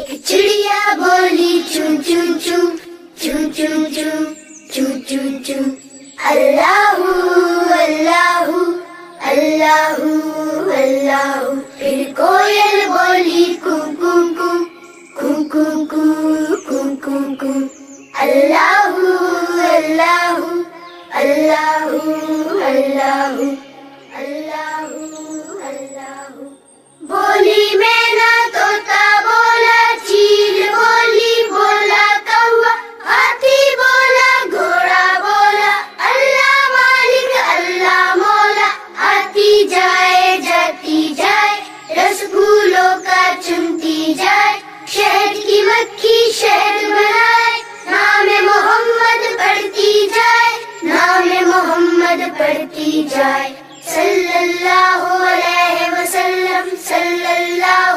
ایک چڑیا بولی چون چون چون چون چون چون چون چون چون اللہ اللہ اللہ اللہ. پھر کوئل بولی کوں کوں کوں کوں کوں کوں کوں کوں کوں اللہ اللہ اللہ اللہ اللہ اللہ. بولی مینا طوطا بولا چیل بولی بولا کوا ہاتھی بولا گھوڑا بولا اللہ مالک اللہ مولا. آتی جائے جاتی جائے رس پھولوں کا چنتی جائے شہد کی مکھی شہد بنائے نام محمد پڑھتی جائے نام محمد پڑھتی جائے صلی اللہ علیہ وسلم صلی اللہ